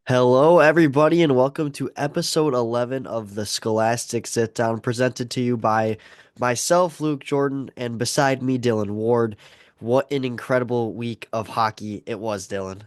Hello, everybody, and welcome to episode 11 of the Scholastic Sitdown, presented to you by myself, Luke Jordan, and beside me, Dylan Ward. What an incredible week of hockey it was, Dylan.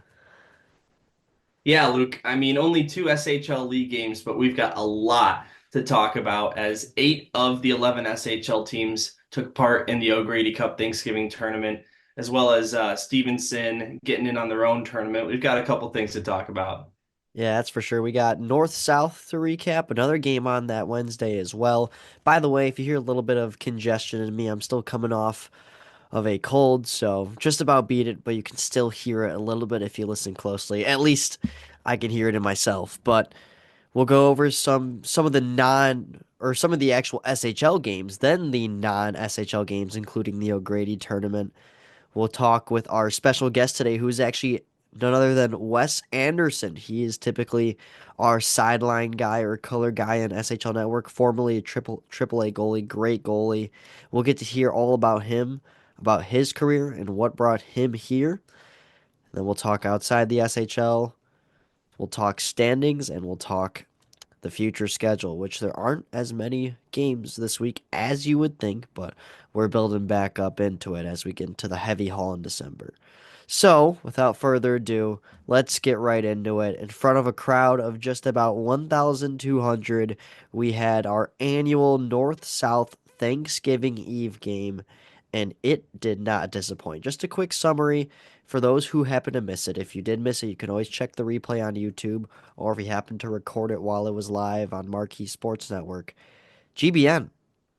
Yeah, Luke. I mean, only two SHL league games, but we've got a lot to talk about as 8 of the 11 SHL teams took part in the O'Grady Cup Thanksgiving tournament, as well as Stevenson getting in on their own tournament. We've got a couple things to talk about. Yeah, that's for sure. We got North-South to recap, another game on that Wednesday as well. By the way, if you hear a little bit of congestion in me, I'm still coming off of a cold, so just about beat it, but you can still hear it a little bit if you listen closely. At least I can hear it in myself, but we'll go over some of the non or some of the actual SHL games, then the non-SHL games, including the O'Grady tournament. We'll talk with our special guest today, who is actually none other than Wes Anderson. He is typically our sideline guy or color guy in SHL Network, formerly a triple A goalie, great goalie. We'll get to hear all about him, about his career and what brought him here. Then we'll talk outside the SHL. We'll talk standings and we'll talk the future schedule, which there aren't as many games this week as you would think, but we're building back up into it as we get into the heavy haul in December. So, without further ado, let's get right into it. In front of a crowd of just about 1,200, we had our annual North South Thanksgiving Eve game, and it did not disappoint. Just a quick summary for those who happen to miss it. If you did miss it, you can always check the replay on YouTube, or if you happen to record it while it was live on Marquee Sports Network. GBN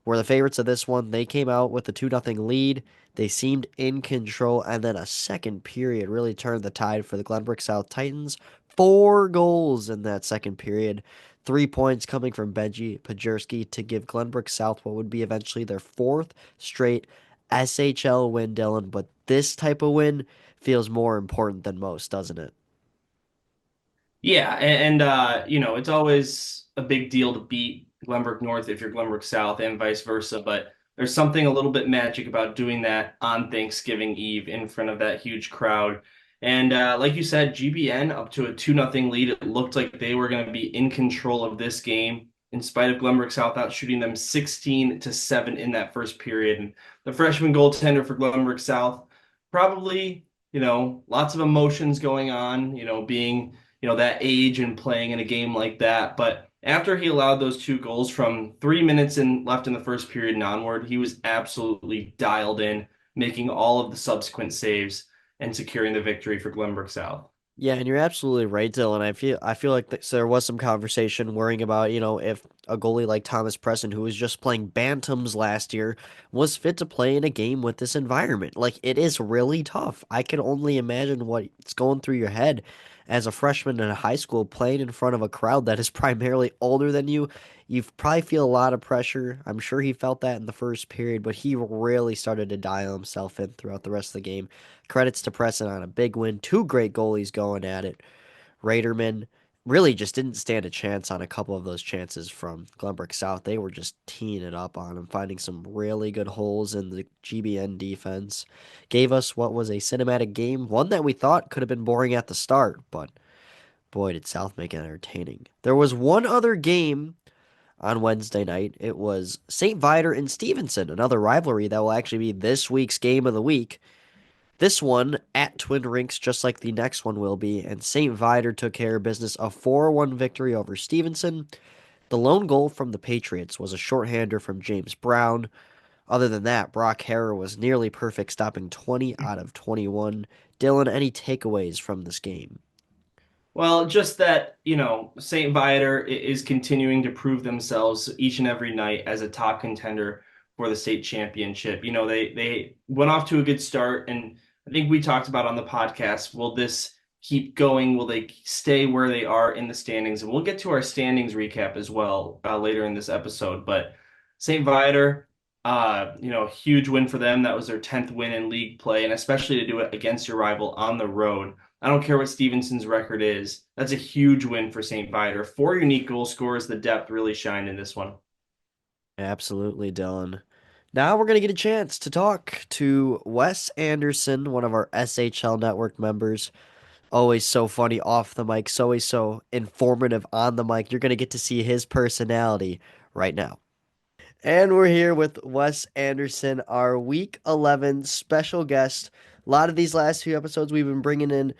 were the favorites of this one. They came out with a 2-0 lead. They seemed in control, and then a second period really turned the tide for the Glenbrook South Titans. 4 goals in that second period. 3 points coming from Benji Pajerski to give Glenbrook South what would be eventually their fourth straight SHL win, Dylan. But this type of win feels more important than most, doesn't it? Yeah, and it's always a big deal to beat Glenbrook North if you're Glenbrook South and vice versa, but there's something a little bit magic about doing that on Thanksgiving Eve in front of that huge crowd. And like you said, GBN up to a 2-0 lead. It looked like they were going to be in control of this game in spite of Glenbrook South out shooting them 16-7 in that first period. And the freshman goaltender for Glenbrook South probably, lots of emotions going on, being that age and playing in a game like that. But after he allowed those 2 goals from 3 minutes in left in the first period and onward, he was absolutely dialed in, making all of the subsequent saves and securing the victory for Glenbrook South. Yeah, and you're absolutely right, Dylan. I feel like there was some conversation worrying about, if a goalie like Thomas Preston, who was just playing bantams last year, was fit to play in a game with this environment. Like, it is really tough. I can only imagine what's going through your head as a freshman in high school playing in front of a crowd that is primarily older than you. You probably feel a lot of pressure. I'm sure he felt that in the first period, but he really started to dial himself in throughout the rest of the game. Credits to Preston on a big win. Two great goalies going at it. Raderman really just didn't stand a chance on a couple of those chances from Glenbrook South. They were just teeing it up on him, finding some really good holes in the GBN defense. Gave us what was a cinematic game, one that we thought could have been boring at the start, but boy, did South make it entertaining. There was one other game on Wednesday night. It was St. Viator and Stevenson, another rivalry that will actually be this week's game of the week. This one at Twin Rinks, just like the next one will be, and St. Viator took care of business, a 4-1 victory over Stevenson. The lone goal from the Patriots was a shorthander from James Brown. Other than that, Brock Harrer was nearly perfect, stopping 20 out of 21. Dylan, any takeaways from this game? Well, just that, St. Viator is continuing to prove themselves each and every night as a top contender for the state championship. They went off to a good start, and I think we talked about on the podcast, will this keep going? Will they stay where they are in the standings? And we'll get to our standings recap as well later in this episode. But St. Viator, huge win for them. That was their 10th win in league play, and especially to do it against your rival on the road. I don't care what Stevenson's record is. That's a huge win for St. Viator. 4 unique goal scorers. The depth really shined in this one. Absolutely, Dylan. Now we're going to get a chance to talk to Wes Anderson, one of our SHL network members. Always so funny off the mic, so always so informative on the mic. You're going to get to see his personality right now. And we're here with Wes Anderson, our Week 11 special guest. A lot of these last few episodes, we've been bringing in,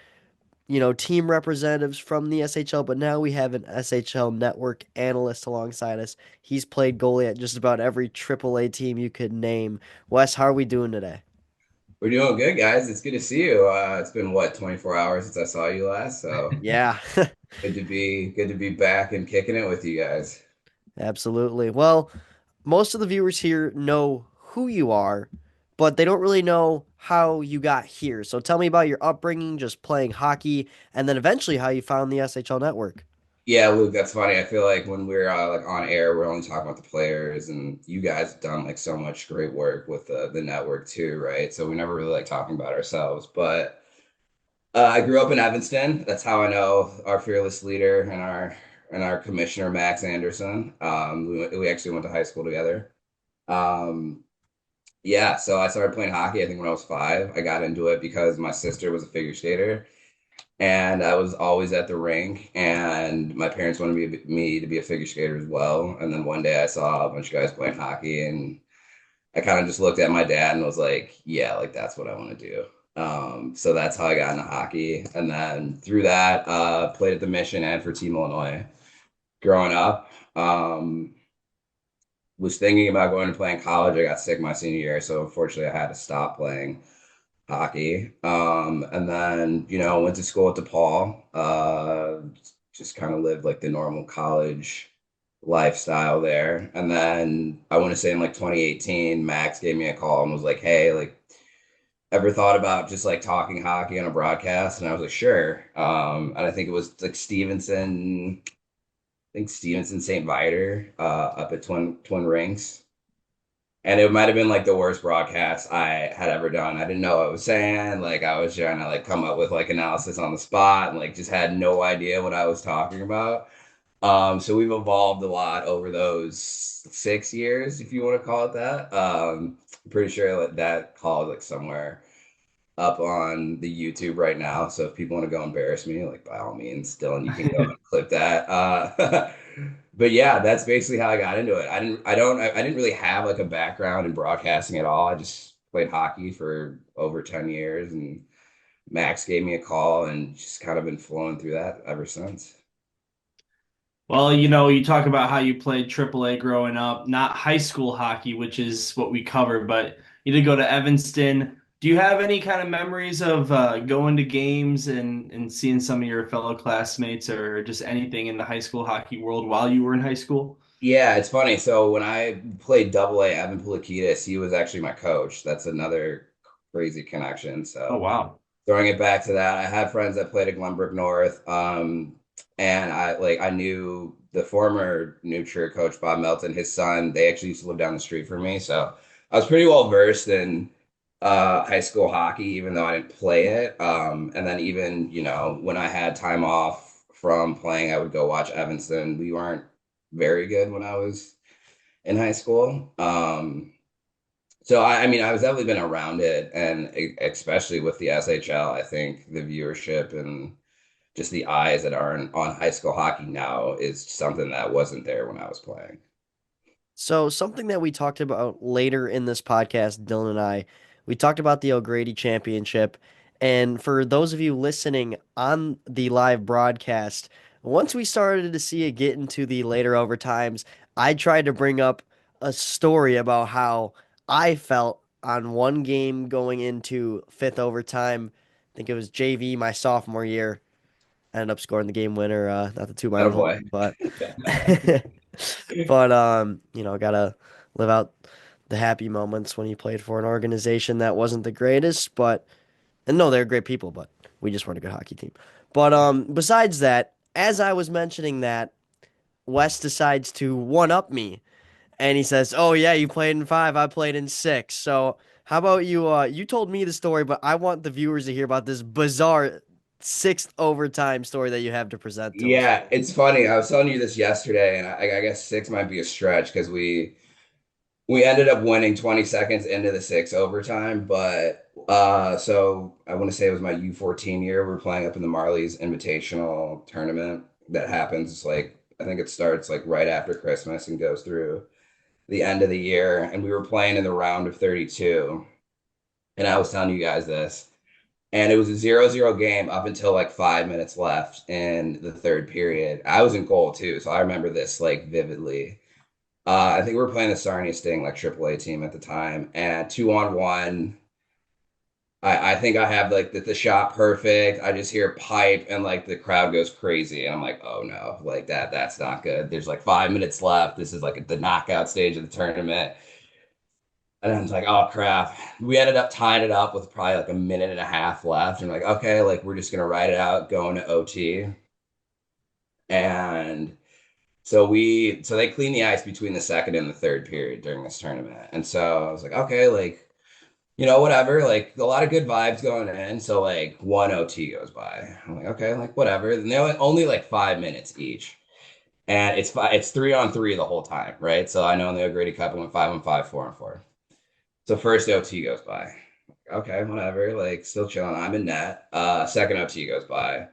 team representatives from the SHL, but now we have an SHL network analyst alongside us. He's played goalie at just about every AAA team you could name. Wes, how are we doing today? We're doing good, guys. It's good to see you. It's been what, 24 hours since I saw you last, so Yeah, good to be back and kicking it with you guys. absolutely. Well, most of the viewers here know who you are, but they don't really know how you got here. So tell me about your upbringing, just playing hockey, and then eventually how you found the SHL network. Yeah, Luke, that's funny. I feel like when we're like on air, we're only talking about the players, and you guys have done like so much great work with the network too, right? So we never really like talking about ourselves. But I grew up in Evanston. That's how I know our fearless leader and our commissioner Max Anderson. We actually went to high school together. Um, Yeah, so I started playing hockey, I think when I was 5. I got into it because my sister was a figure skater and I was always at the rink and my parents wanted me to be a figure skater as well. And then one day I saw a bunch of guys playing hockey and I kind of just looked at my dad and was like, yeah, like that's what I want to do. So that's how I got into hockey. And then through that, played at the Mission and for Team Illinois growing up. Was thinking about going to play in college. I got sick my senior year, so unfortunately I had to stop playing hockey. And then, went to school at DePaul, just kind of lived like the normal college lifestyle there. And then I want to say in like 2018, Max gave me a call and was like, hey, like, ever thought about just like talking hockey on a broadcast? And I was like, sure. And I think it was like Stevenson St. Viator up at Twin Rinks. And it might have been like the worst broadcast I had ever done. I didn't know what I was saying. Like I was trying to like come up with like analysis on the spot and like just had no idea what I was talking about. So we've evolved a lot over those 6 years, if you want to call it that. I'm pretty sure that call is like somewhere up on the YouTube right now. So if people want to go embarrass me, like by all means, Dylan, you can go and clip that. But yeah, that's basically how I got into it. I didn't really have like a background in broadcasting at all. I just played hockey for over 10 years and Max gave me a call and just kind of been flowing through that ever since. Well, you talk about how you played AAA growing up, not high school hockey, which is what we cover, but you did go to Evanston. Do you have any kind of memories of going to games and seeing some of your fellow classmates or just anything in the high school hockey world while you were in high school? Yeah, it's funny. So when I played Double A, Evan Pulikitis, he was actually my coach. That's another crazy connection. Oh, So wow. throwing it back to that, I had friends that played at Glenbrook North, and I knew the former New Trier coach Bob Melton, his son. They actually used to live down the street from me, so I was pretty well versed in high school hockey, even though I didn't play it. And then even when I had time off from playing, I would go watch Evanston. We weren't very good when I was in high school. So I mean, I was definitely been around it, and especially with the SHL, I think the viewership and just the eyes that are on high school hockey now is something that wasn't there when I was playing. So, something that we talked about later in this podcast, Dylan and I, we talked about the O'Grady Championship. And for those of you listening on the live broadcast, once we started to see it get into the later overtimes, I tried to bring up a story about how I felt on one game going into fifth overtime. I think it was JV my sophomore year. I ended up scoring the game winner, not to toot my Oh own horn, boy. but but gotta live out the happy moments when he played for an organization that wasn't the greatest, but and no, they're great people, but we just weren't a good hockey team. But besides that, as I was mentioning that, Wes decides to one up me and he says, "Oh yeah, you played in 5, I played in 6." So how about you you told me the story, but I want the viewers to hear about this bizarre sixth overtime story that you have to present to us. Yeah, it's funny. I was telling you this yesterday, and I guess 6 might be a stretch because we ended up winning 20 seconds into the six overtime, but so I want to say it was my U14 year. We're playing up in the Marlies Invitational tournament that happens like I think it starts like right after Christmas and goes through the end of the year. And we were playing in the round of 32. And I was telling you guys this. And it was a 0-0 game up until like 5 minutes left in the third period. I was in goal too, so I remember this like vividly. I think we were playing the Sarnia Sting, like AAA team at the time, and 2-on-1. I think I have like the shot perfect. I just hear pipe and like the crowd goes crazy, and I'm like, oh no, like that's not good. There's like 5 minutes left. This is like the knockout stage of the tournament. And I was like, oh crap. We ended up tying it up with probably like a minute and a half left. And like, okay, like we're just gonna ride it out, going to OT. And so they cleaned the ice between the second and the third period during this tournament. And so I was like, okay, like, whatever, like a lot of good vibes going in. So like one OT goes by. I'm like, okay, like whatever. And they're only like 5 minutes each. And it's 3-on-3 the whole time, right? So I know in the O'Grady Cup I went 5-on-5, 4-on-4. So first OT goes by. Okay, whatever. Like still chilling. I'm in net. Second OT goes by.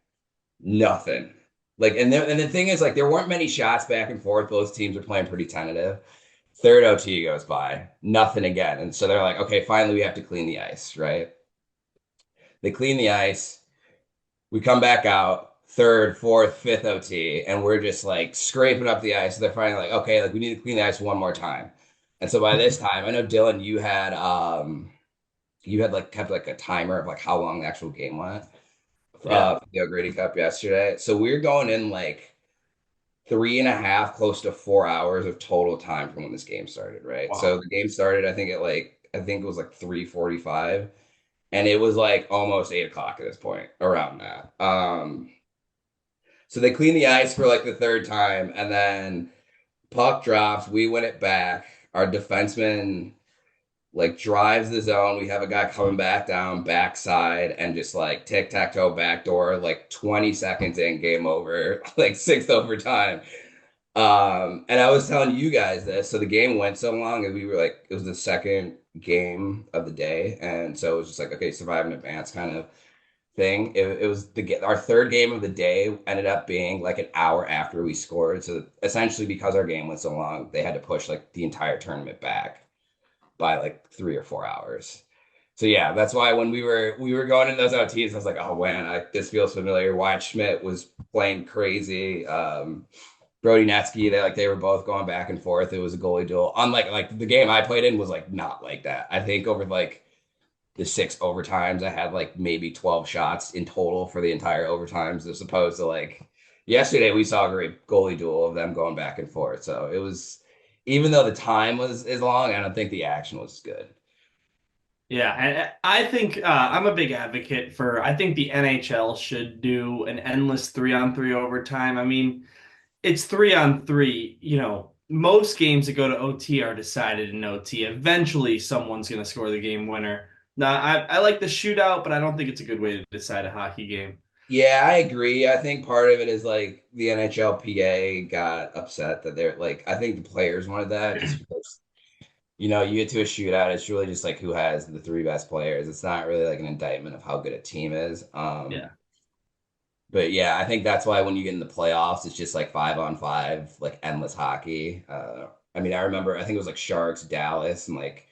Nothing. Like and the thing is like there weren't many shots back and forth. Both teams are playing pretty tentative. Third OT goes by. Nothing again. And so they're like, okay, finally we have to clean the ice, right? They clean the ice. We come back out, third, fourth, fifth OT, and we're just like scraping up the ice. So they're finally like, okay, like we need to clean the ice one more time. And so by this time, I know Dylan, you had like kept like a timer of like how long the actual game went Yeah. for the O'Grady Cup yesterday. So we're going in like 3.5, close to 4 hours of total time from when this game started, right? So Wow. the game started, I think it was like 3:45, and it was like almost 8 o'clock at this point, around that. So they clean the ice for like the third time, and then puck drops, we win it back. Our defenseman like drives the zone. We have a guy coming back down backside and just like tic tac toe backdoor, like 20 seconds in, game over, like sixth overtime. And I was telling you guys this, so the game went so long, and we were like, it was the second game of the day, and so it was just like, okay, survive in advance kind of thing. It was our third game of the day ended up being like an hour after we scored. So essentially, because our game went so long, they had to push like the entire tournament back by like 3 or 4 hours. So yeah, that's why when we were going in those OTs, I was like, oh man, this feels familiar. Wyatt Schmidt was playing crazy. Brody Netsky, they were both going back and forth. It was a goalie duel. Unlike like the game I played in was like not like that. I think over like the six overtimes, I had like maybe 12 shots in total for the entire overtimes, as opposed to like yesterday we saw a great goalie duel of them going back and forth. So it was, even though the time was as long, I don't think the action was good. Yeah, and I think I'm a big advocate for. I think the NHL should do an endless 3-on-3 overtime. I mean, it's 3-on-3. Most games that go to OT are decided in OT. Eventually, someone's going to score the game winner. Now, I like the shootout, but I don't think it's a good way to decide a hockey game. Yeah, I agree. I think part of it is like the NHLPA got upset that they're like, I think the players wanted that just because, you get to a shootout, it's really just like who has the three best players. It's not really like an indictment of how good a team is. Yeah. But yeah, I think that's why when you get in the playoffs, it's just like 5-on-5, like endless hockey. I mean, I remember, I think it was like Sharks, Dallas, and like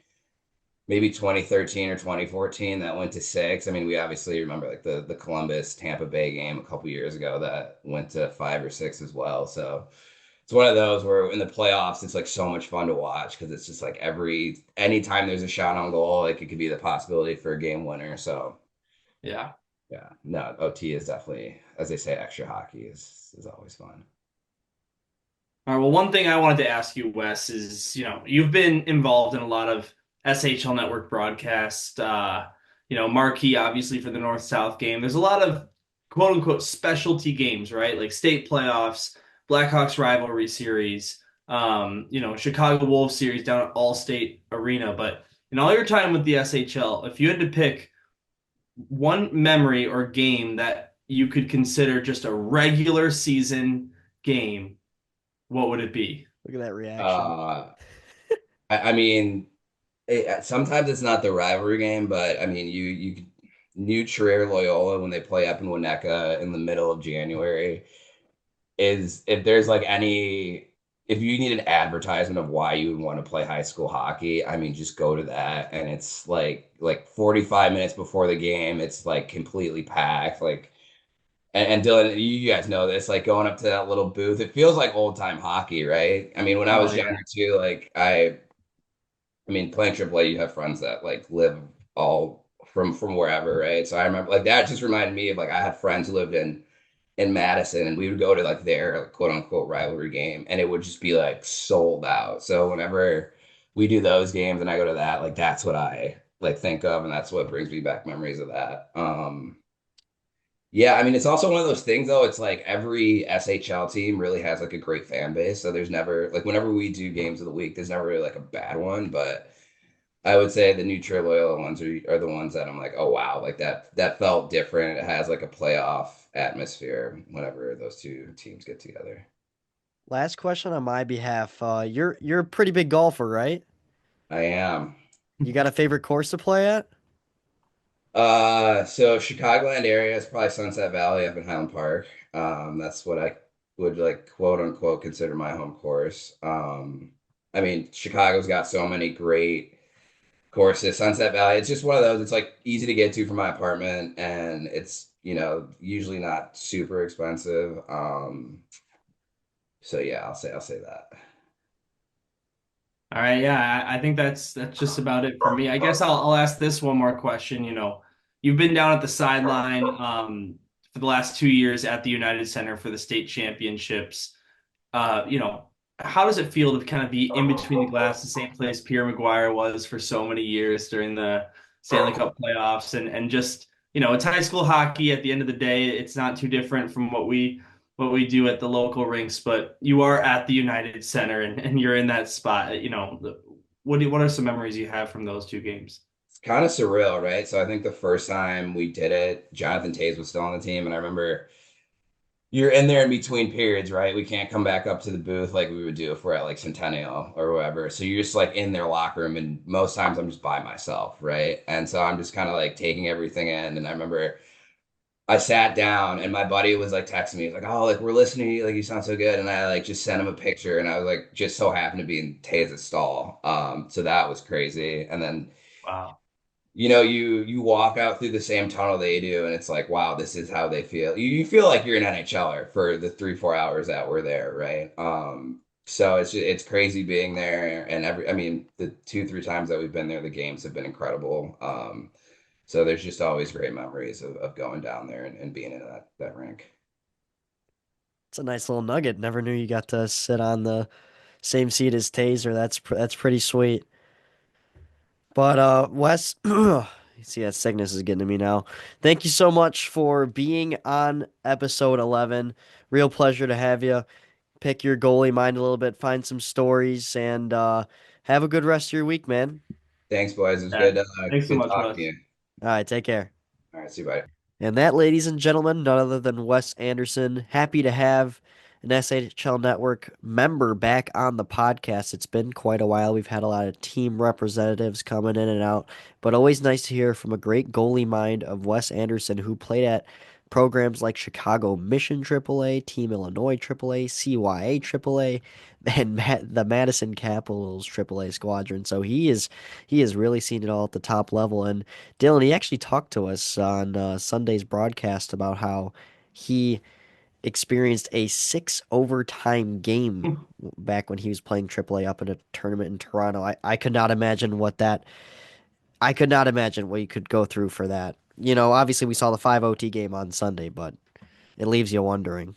maybe 2013 or 2014 that went to six. I mean, we obviously remember like the Columbus Tampa Bay game a couple years ago that went to 5 or 6 as well. So it's one of those where in the playoffs, it's like so much fun to watch because it's just like anytime there's a shot on goal, like it could be the possibility for a game winner. So Yeah. yeah, no, OT is definitely, as they say, extra hockey is always fun. All right. Well, one thing I wanted to ask you, Wes, is you've been involved in a lot of SHL network broadcasts. Marquee obviously for the North-South game. There's a lot of quote unquote specialty games, right? Like state playoffs, Blackhawks rivalry series, Chicago Wolves series down at All-State Arena. But in all your time with the SHL, if you had to pick one memory or game that you could consider just a regular season game, what would it be? Look at that reaction. Uh, I mean, sometimes it's not the rivalry game, but I mean, New Trier Loyola when they play up in Winnetka in the middle of January is if there's like any if you need an advertisement of why you would want to play high school hockey, I mean, just go to that, and it's like 45 minutes before the game, it's like completely packed, like. And Dylan, you guys know this, like going up to that little booth, it feels like old time hockey, right? I mean, when I Oh was yeah. younger too, like I mean, playing AAA, you have friends that like live all from wherever, right? So I remember like that just reminded me of like I had friends who lived in Madison, and we would go to like their like, quote unquote rivalry game, and it would just be like sold out. So whenever we do those games and I go to that, like that's what I like think of, and that's what brings me back memories of that. Yeah, I mean, it's also one of those things though. It's like every SHL team really has like a great fan base. So there's never like whenever we do games of the week, there's never really like a bad one. But I would say the new Trey Loyola ones are the ones that I'm like, oh wow, like that felt different. It has like a playoff atmosphere whenever those two teams get together. Last question on my behalf. You're a pretty big golfer, right? I am. You got a favorite course to play at? So Chicagoland area is probably Sunset Valley up in Highland Park. That's what I would like quote unquote consider my home course. I mean, Chicago's got so many great courses. Sunset Valley, it's just one of those. It's like easy to get to from my apartment, and it's usually not super expensive. So yeah, I'll say that. All right, yeah, I think that's just about it for me. I guess I'll ask this one more question. You've been down at the sideline for the last 2 years at the United Center for the state championships. Uh, you know, how does it feel to kind of be in between the glass, the same place Pierre McGuire was for so many years during the Stanley Cup playoffs, and just it's high school hockey. At the end of the day, it's not too different from what we do at the local rinks, but you are at the United Center and you're in that spot. What are some memories you have from those two games? It's kind of surreal, right? So I think the first time we did it, Jonathan Toews was still on the team, and I remember you're in there in between periods, right? We can't come back up to the booth like we would do if we're at like Centennial or whatever. So you're just like in their locker room, and most times I'm just by myself, right? And so I'm just kind of like taking everything in. And I remember I sat down, and my buddy was like texting me, like, "Oh, like we're listening to you, like you sound so good." And I like just sent him a picture, and I was like, just so happened to be in Taze's stall. So that was crazy. And then Wow. you walk out through the same tunnel they do, and it's like, wow, this is how they feel. You feel like you're an NHLer for the 3-4 hours that we're there, right? So it's crazy being there, and I mean, the 2-3 times that we've been there, the games have been incredible. So there's just always great memories of going down there and being in that rink. It's a nice little nugget. Never knew you got to sit on the same seat as Taser. That's pretty sweet. But Wes, you see that sickness is getting to me now. Thank you so much for being on episode 11. Real pleasure to have you. Pick your goalie mind a little bit, find some stories, and have a good rest of your week, man. Thanks, boys. It was Yeah. good. Thanks so Good much, talking to Russ. you. All right, take care. All right, see you, buddy. And that, ladies and gentlemen, none other than Wes Anderson. Happy to have an SHL Network member back on the podcast. It's been quite a while. We've had a lot of team representatives coming in and out, but always nice to hear from a great goalie mind of Wes Anderson, who played at programs like Chicago Mission AAA, Team Illinois AAA, CYA AAA, and the Madison Capitals AAA squadron. So he has really seen it all at the top level. And Dylan, he actually talked to us on Sunday's broadcast about how he experienced a six overtime game back when he was playing AAA up in a tournament in Toronto. I could not imagine I could not imagine what you could go through for that. Obviously we saw the 5 OT game on Sunday, but it leaves you wondering.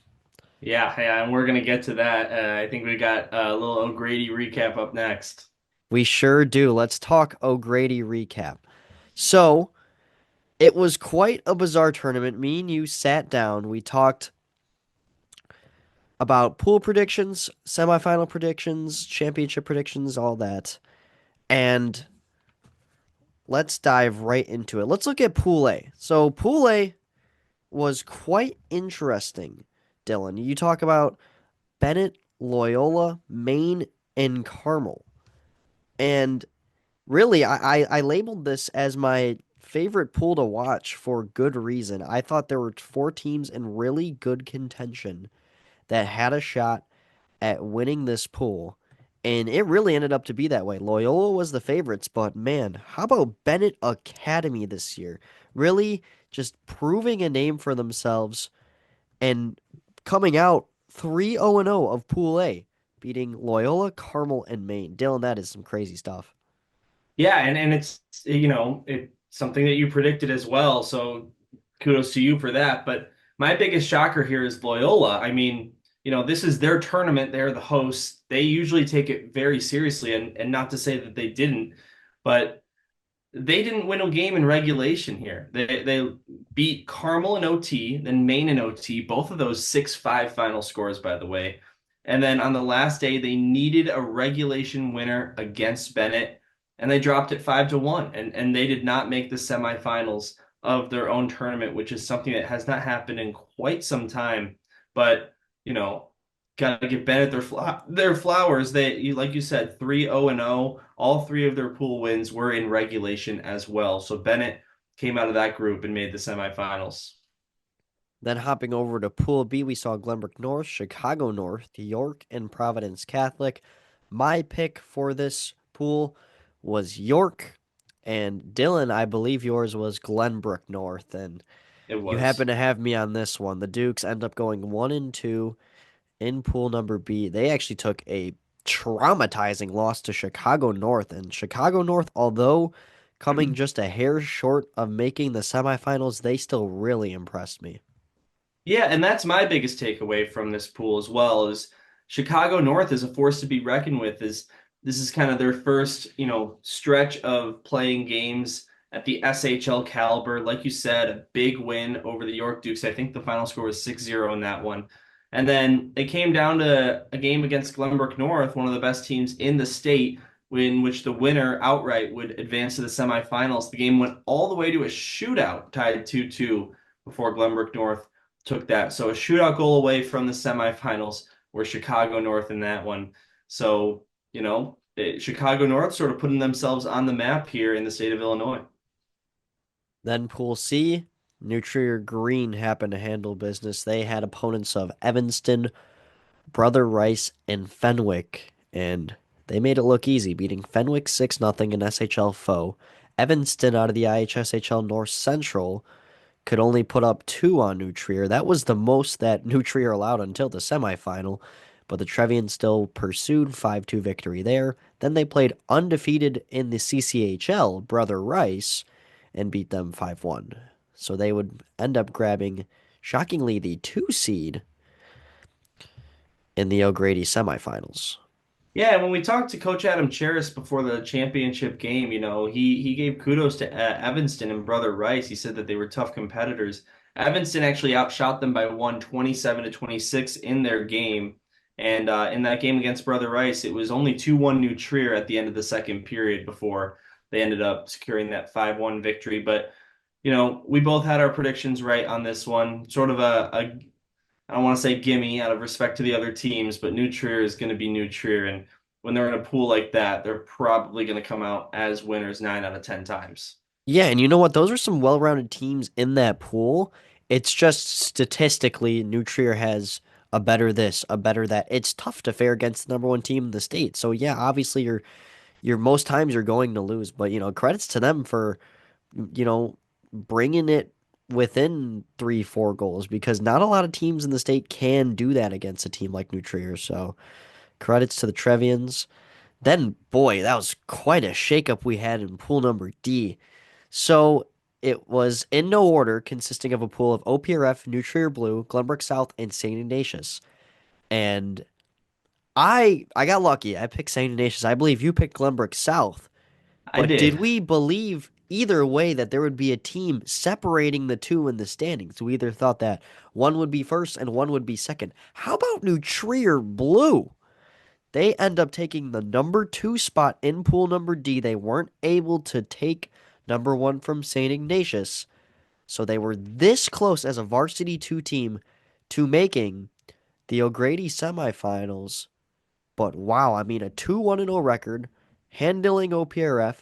Yeah, yeah, and we're gonna get to that. I think we got a little O'Grady recap up next. We sure do. Let's talk O'Grady recap. So, it was quite a bizarre tournament. Me and you sat down. We talked about pool predictions, semifinal predictions, championship predictions, all that. And let's dive right into it. Let's look at Pool A. So, Pool A was quite interesting, Dylan. You talk about Bennett, Loyola, Maine, and Carmel. And really, I labeled this as my favorite pool to watch for good reason. I thought there were four teams in really good contention that had a shot at winning this pool. And it really ended up to be that way. Loyola was the favorites, but man, how about Bennett Academy this year? Really just proving a name for themselves and coming out 3-0 of Pool A, beating Loyola, Carmel, and Maine. Dylan, that is some crazy stuff. Yeah, and it's it's something that you predicted as well. So kudos to you for that. But my biggest shocker here is Loyola. I mean, this is their tournament. They're the hosts. They usually take it very seriously, and not to say that they didn't, but they didn't win a game in regulation here. They beat Carmel in OT, then Maine in OT, both of those 6-5 final scores, by the way. And then on the last day, they needed a regulation winner against Bennett, and they dropped it 5-1. And they did not make the semifinals of their own tournament, which is something that has not happened in quite some time. But, you know, gotta give Bennett their flowers. Like you said, 3-0-0. All three of their pool wins were in regulation as well. So Bennett came out of that group and made the semifinals. Then hopping over to Pool B, we saw Glenbrook North, Chicago North, York, and Providence Catholic. My pick for this pool was York, and Dylan, I believe yours was Glenbrook North, and It you was. happen to have me on this one. The Dukes end up going 1-2 in Pool number B. They actually took a traumatizing loss to Chicago North, and Chicago North, although coming just a hair short of making the semifinals, they still really impressed me. Yeah, and that's my biggest takeaway from this pool as well is Chicago North is a force to be reckoned with. Is This is kind of their first, stretch of playing games at the SHL caliber. Like you said, a big win over the York Dukes. I think the final score was 6-0 in that one. And then it came down to a game against Glenbrook North, one of the best teams in the state, in which the winner outright would advance to the semifinals. The game went all the way to a shootout, tied 2-2 before Glenbrook North took that. So a shootout goal away from the semifinals were Chicago North in that one. So, Chicago North sort of putting themselves on the map here in the state of Illinois. Then Pool C, New Trier Green happened to handle business. They had opponents of Evanston, Brother Rice, and Fenwick, and they made it look easy, beating Fenwick 6-0, an SHL foe. Evanston out of the IHSHL North Central could only put up two on New Trier. That was the most that New Trier allowed until the semifinal, but the Trevians still pursued 5-2 victory there. Then they played undefeated in the CCHL, Brother Rice, and beat them 5-1. So they would end up grabbing, shockingly, the 2 seed in the O'Grady semifinals. Yeah, when we talked to Coach Adam Cheris before the championship game, he gave kudos to Evanston and Brother Rice. He said that they were tough competitors. Evanston actually outshot them by 27-26 in their game. And in that game against Brother Rice, it was only 2-1 New Trier at the end of the second period before they ended up securing that 5-1 victory. But, we both had our predictions right on this one. Sort of a I don't want to say gimme out of respect to the other teams, but New Trier is going to be New Trier. And when they're in a pool like that, they're probably going to come out as winners 9 out of 10 times. Yeah, and you know what? Those are some well-rounded teams in that pool. It's just statistically, New Trier has a better this, a better that. It's tough to fare against the number one team in the state. So yeah, obviously you're most times you're going to lose, but credits to them for you know bringing it within 3-4 goals because not a lot of teams in the state can do that against a team like New Trier. So credits to the Trevians. Then boy, that was quite a shakeup we had in pool number D. So it was in no order, consisting of a pool of OPRF, New Trier Blue, Glenbrook South, and St. Ignatius. And I got lucky. I picked St. Ignatius. I believe you picked Glenbrook South. I But did did. we believe either way that there would be a team separating the two in the standings? We either thought that one would be first and one would be second. How about New Trier Blue? They end up taking the number two spot in pool number D. They weren't able to take number one from St. Ignatius. So they were this close as a varsity two team to making the O'Grady semifinals. But wow, I mean, a 2-1-0 record handling OPRF,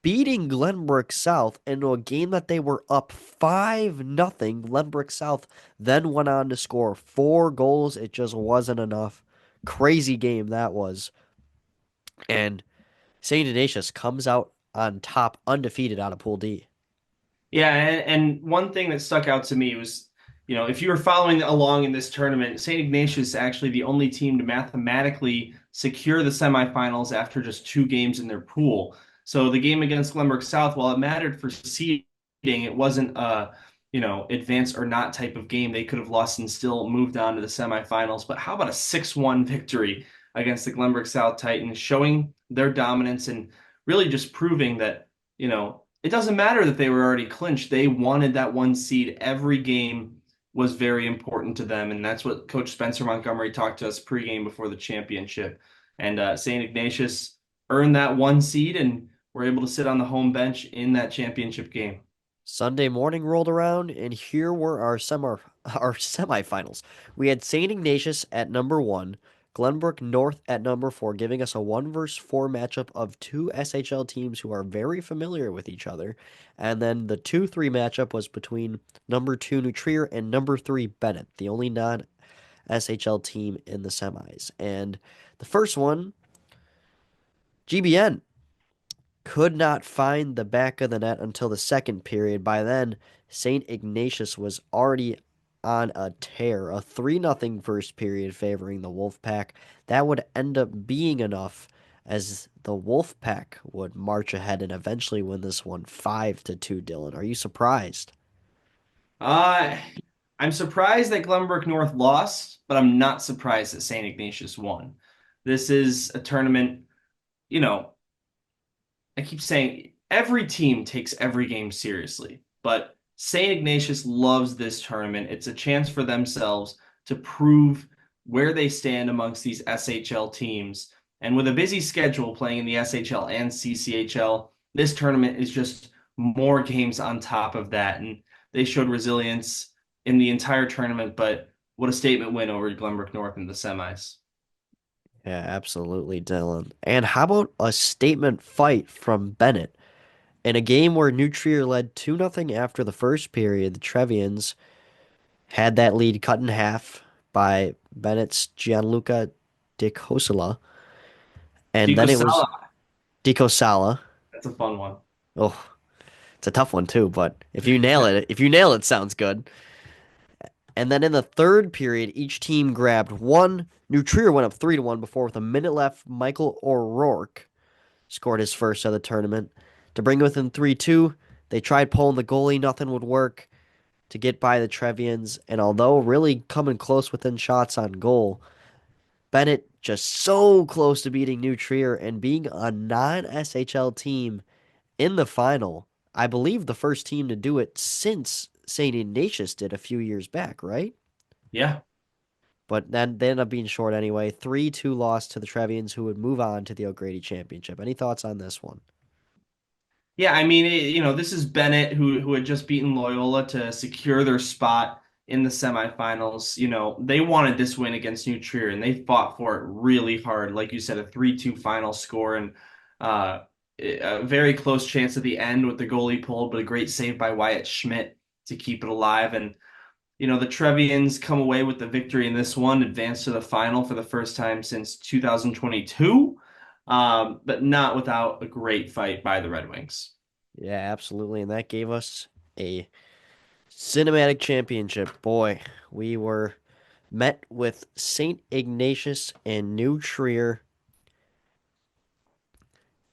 beating Glenbrook South into a game that they were up 5-0. Glenbrook South then went on to score 4 goals. It just wasn't enough. Crazy game that was. And St. Ignatius comes out on top undefeated out of Pool D. Yeah, and one thing that stuck out to me was, if you were following along in this tournament, St. Ignatius is actually the only team to mathematically secure the semifinals after just 2 games in their pool. So the game against Glenbrook South, while it mattered for seeding, it wasn't a, advance or not type of game. They could have lost and still moved on to the semifinals. But how about a 6-1 victory against the Glenbrook South Titans, showing their dominance and really just proving that, it doesn't matter that they were already clinched. They wanted that 1 seed. Every game was very important to them, and that's what Coach Spencer Montgomery talked to us pregame before the championship. And St. Ignatius earned that 1 seed and were able to sit on the home bench in that championship game. Sunday morning rolled around, and here were our semifinals. We had St. Ignatius at number one, Glenbrook North at number four, giving us a 1 versus 4 matchup of two SHL teams who are very familiar with each other. And then the 2-3 matchup was between number two New Trier and number three Bennett, the only non-SHL team in the semis. And the first one, GBN could not find the back of the net until the second period. By then, St. Ignatius was already on a tear, a 3-0 first period favoring the Wolfpack. That would end up being enough as the Wolfpack would march ahead and eventually win this one 5-2, Dylan. Are you surprised? Uh, I'm surprised that Glenbrook North lost, but I'm not surprised that St. Ignatius won. This is a tournament, you know, I keep saying every team takes every game seriously, but St. Ignatius loves this tournament. It's a chance for themselves to prove where they stand amongst these SHL teams. And with a busy schedule playing in the SHL and CCHL, this tournament is just more games on top of that. And they showed resilience in the entire tournament, but what a statement win over Glenbrook North in the semis. Yeah, absolutely, Dylan. And how about a statement fight from Bennett? In a game where New Trier led 2-0 after the first period, the Trevians had that lead cut in half by Bennett's Gianluca Di Cosala, and Chico then it was Sala, Di Cosala. that's a fun one. Oh, it's a tough one too, but if you nail it, sounds good. And then in the third period, each team grabbed one. New Trier went up 3-1 before with a minute left. Michael O'Rourke scored his first of the tournament to bring it within 3-2. They tried pulling the goalie, nothing would work to get by the Trevians, and although really coming close within shots on goal, Bennett just so close to beating New Trier and being a non-SHL team in the final. I believe the first team to do it since St. Ignatius did a few years back, right? Yeah. But then they ended up being short anyway. 3-2 loss to the Trevians, who would move on to the O'Grady Championship. Any thoughts on this one? Yeah, I mean, this is Bennett who had just beaten Loyola to secure their spot in the semifinals. They wanted this win against New Trier and they fought for it really hard. Like you said, a 3-2 final score and uh, a very close chance at the end with the goalie pulled, but a great save by Wyatt Schmidt to keep it alive. And the Trevians come away with the victory in this one, advance to the final for the first time since 2022, but not without a great fight by the Red Wings. Yeah, absolutely. And that gave us a cinematic championship. Boy, we were met with St. Ignatius and New Trier.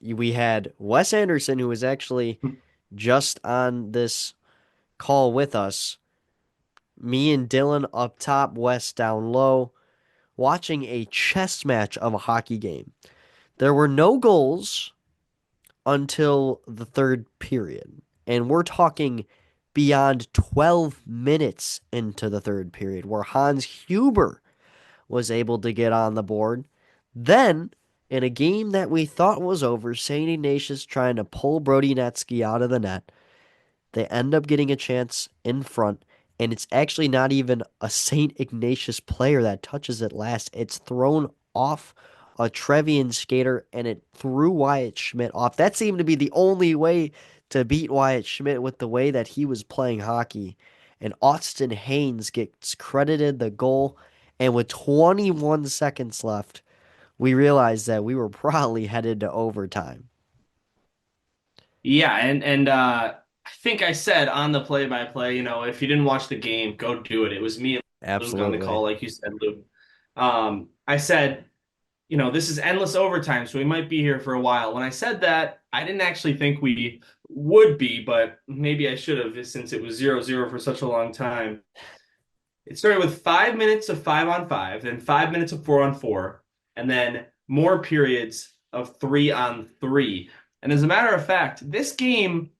We had Wes Anderson, who was actually just on this call with us. Me and Dylan up top, Wes down low, watching a chess match of a hockey game. There were no goals until the third period. And we're talking beyond 12 minutes into the third period, where Hans Huber was able to get on the board. Then, in a game that we thought was over, St. Ignatius trying to pull Brody Netsky out of the net, they end up getting a chance in front. And it's actually not even a St. Ignatius player that touches it last. It's thrown off a Trevian skater, and it threw Wyatt Schmidt off. That seemed to be the only way to beat Wyatt Schmidt with the way that he was playing hockey. And Austin Haynes gets credited the goal. And with 21 seconds left, we realized that we were probably headed to overtime. Yeah, and I think I said on the play-by-play, if you didn't watch the game, go do it. It was me and Luke on the Absolutely. call, like you said, Luke. I said, this is endless overtime, so we might be here for a while. When I said that, I didn't actually think we would be, but maybe I should have since it was 0-0 for such a long time. It started with 5 minutes of 5-on-5, then 5 minutes of 4-on-4, and then more periods of 3-on-3. And as a matter of fact, this game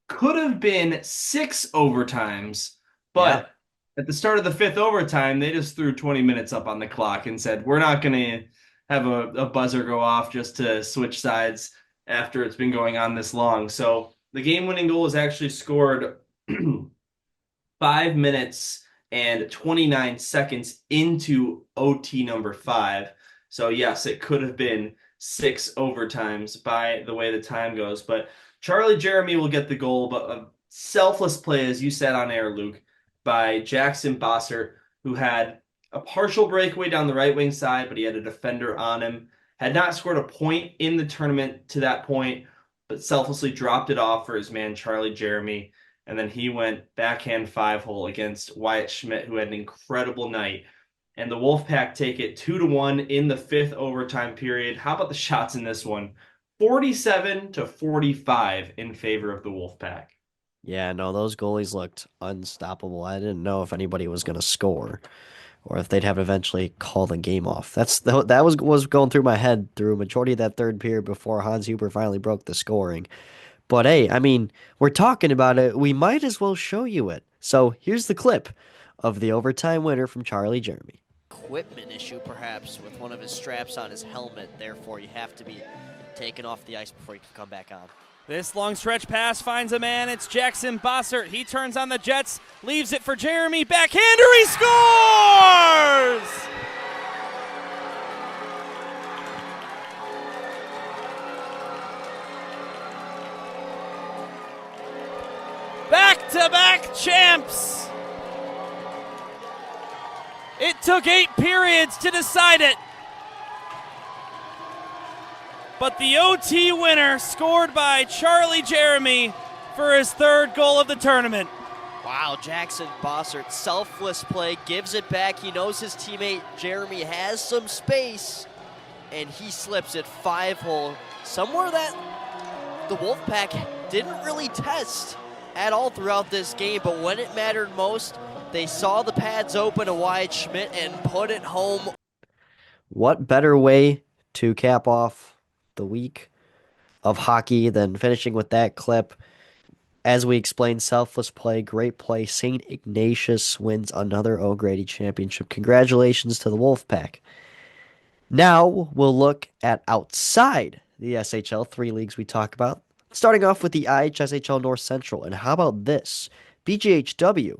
could have been six overtimes, Yeah. but at the start of the fifth overtime, they just threw 20 minutes up on the clock and said, we're not going to have a buzzer go off just to switch sides after it's been going on this long. So the game winning goal was actually scored 5 minutes and 29 seconds into OT number five. So, yes, it could have been six overtimes by the way the time goes. But Charlie Jeremy will get the goal, but a selfless play, as you said on air, Luke, by Jackson Bossert, who had a partial breakaway down the right wing side, but he had a defender on him. Had not scored a point in the tournament to that point, but selflessly dropped it off for his man, Charlie Jeremy. And then he went backhand 5-hole against Wyatt Schmidt, who had an incredible night. And the Wolfpack take it 2-1 in the fifth overtime period. How about the shots in this one? 47-45 in favor of the Wolfpack. Yeah, no, those goalies looked unstoppable. I didn't know if anybody was going to score or if they'd have to eventually call the game off. That was going through my head through a majority of that third period before Hans Huber finally broke the scoring. But hey, I mean, we're talking about it. We might as well show you it. So here's the clip of the overtime winner from Charlie Jeremy. Equipment issue, perhaps, with one of his straps on his helmet. Therefore, you have to be taken off the ice before you can come back on. This long stretch pass finds a man. It's Jackson Bossert. He turns on the Jets, leaves it for Jeremy. Backhander, he scores! Back-to-back champs! It took 8 periods to decide it. But the OT winner scored by Charlie Jeremy for his third goal of the tournament. Wow, Jackson Bossert, selfless play, gives it back. He knows his teammate Jeremy has some space, and he slips it 5-hole. Somewhere that the Wolfpack didn't really test at all throughout this game, but when it mattered most, they saw the pads open to Wyatt Schmidt and put it home. What better way to cap off the week of hockey than finishing with that clip? As we explained, selfless play, great play. St. Ignatius wins another O'Grady championship. Congratulations to the Wolfpack. Now we'll look at outside the SHL, 3 leagues we talk about. Starting off with the IHSHL North Central. And how about this? BGHW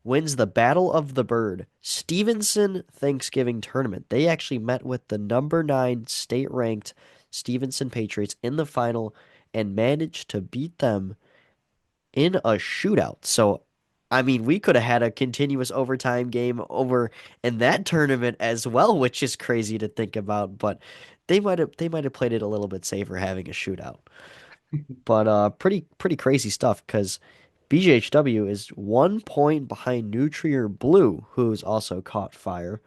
wins the Battle of the Bird Stevenson Thanksgiving Tournament. They actually met with the number 9 state-ranked Stevenson Patriots in the final and managed to beat them in a shootout. So, I mean, we could have had a continuous overtime game over in that tournament as well, which is crazy to think about, but they might have played it a little bit safer having a shootout. But pretty crazy stuff because BGHW is 1 point behind Nutrier Blue, who's also caught fire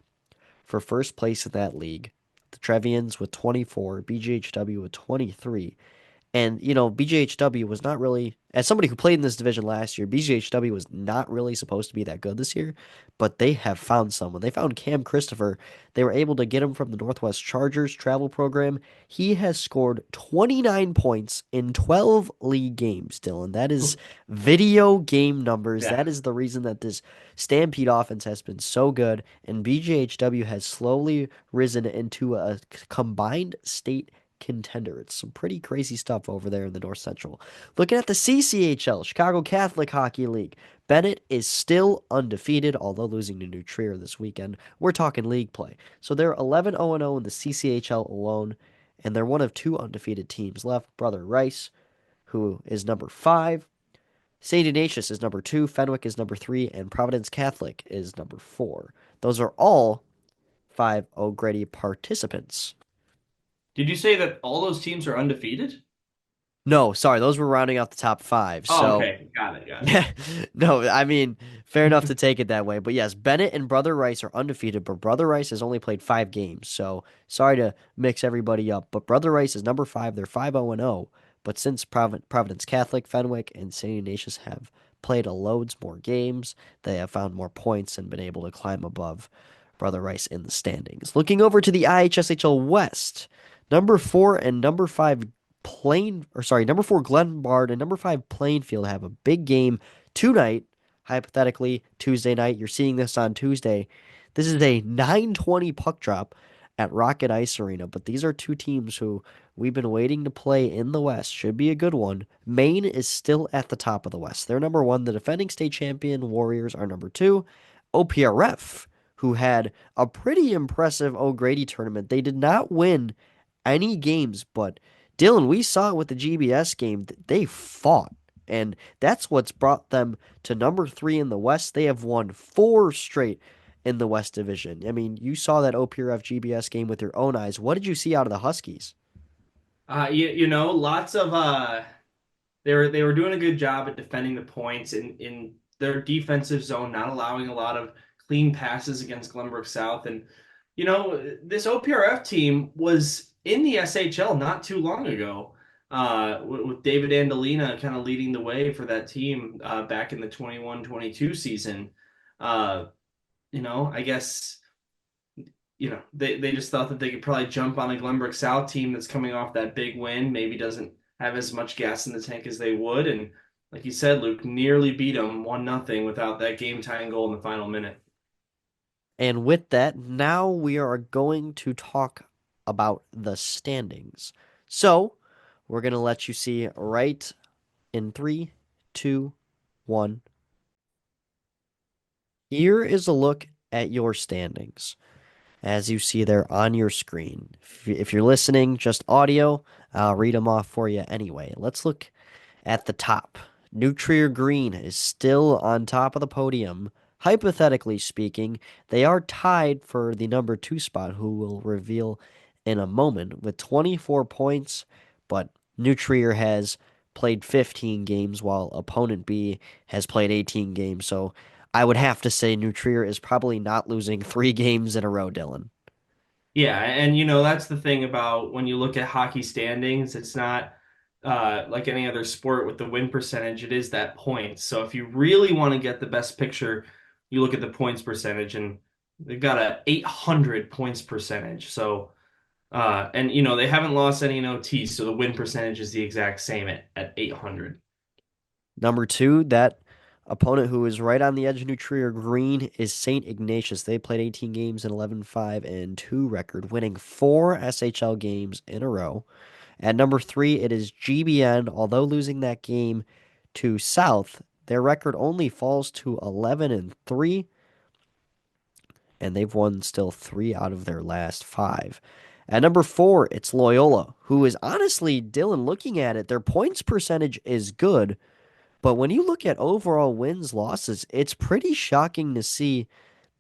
for first place in that league. The Trevians with 24, BGHW with 23. And, BGHW was not really, as somebody who played in this division last year, BGHW was not really supposed to be that good this year, but they have found someone. They found Cam Christopher. They were able to get him from the Northwest Chargers travel program. He has scored 29 points in 12 league games, Dylan. That is video game numbers. Yeah. That is the reason that this Stampede offense has been so good, and BGHW has slowly risen into a combined state contender. It's some pretty crazy stuff over there in the North Central. Looking at the CCHL, Chicago Catholic Hockey League, Bennett is still undefeated, although losing to New Trier this weekend. We're talking league play. So they're 11-0-0 in the CCHL alone, and they're one of two undefeated teams left. Brother Rice, who is number 5. St. Ignatius is number 2, Fenwick is number 3, and Providence Catholic is number 4. Those are all 5 O'Grady participants. Did you say that all those teams are undefeated? No, sorry, those were rounding out the top 5. Oh, So, okay. Got it. Got yeah, no, I mean, fair enough to take it that way. But yes, Bennett and Brother Rice are undefeated, but Brother Rice has only played 5 games. So, sorry to mix everybody up, but Brother Rice is number 5. They're 5-0-0. But since Providence Catholic, Fenwick, and St. Ignatius have played a loads more games, they have found more points and been able to climb above Brother Rice in the standings. Looking over to the IHSHL West, number 4 and number 5 number 4 Glenbard and number 5 Plainfield have a big game tonight, hypothetically Tuesday night. You're seeing this on Tuesday. This is a 9:20 puck drop at Rocket Ice Arena, but these are two teams who we've been waiting to play in the West. Should be a good one. Maine is still at the top of the West. They're number 1. The defending state champion Warriors are number 2. OPRF, who had a pretty impressive O'Grady tournament. They did not win any games, but Dylan, we saw it with the GBS game. They fought, and that's what's brought them to number 3 in the West. They have won 4 straight in the West Division. I mean, you saw that OPRF GBS game with your own eyes. What did you see out of the Huskies? Lots of they were doing a good job at defending the points in their defensive zone, not allowing a lot of clean passes against Glenbrook South. And this OPRF team was in the SHL not too long ago, with David Andolina kind of leading the way for that team back in the 21-22 season. I guess they just thought that they could probably jump on a Glenbrook South team that's coming off that big win, maybe doesn't have as much gas in the tank as they would. And like you said, Luke, nearly beat them 1-0 without that game-tying goal in the final minute. And with that, now we are going to talk about the standings. So, we're going to let you see right in 3, 2, 1. Here is a look at your standings as you see there on your screen. If you're listening, just audio, I'll read them off for you anyway. Let's look at the top. New Trier Green is still on top of the podium. Hypothetically speaking, they are tied for the number 2 spot, who will reveal in a moment, with 24 points, but New Trier has played 15 games while opponent B has played 18 games. So I would have to say New Trier is probably not losing 3 games in a row, Dylan. Yeah, and that's the thing about when you look at hockey standings, it's not like any other sport with the win percentage, it is that points. So if you really want to get the best picture, you look at the points percentage, and they've got a 800 points percentage. So and they haven't lost any in OT, so the win percentage is the exact same at 800. Number 2, that opponent who is right on the edge of New Trier Green is St. Ignatius. They played 18 games in 11-5 and 2 record, winning 4 SHL games in a row. At number 3, it is GBN. Although losing that game to South, their record only falls to 11-3, and they've won still 3 out of their last 5. At number 4, it's Loyola, who is honestly, Dylan, looking at it, their points percentage is good, but when you look at overall wins, losses, it's pretty shocking to see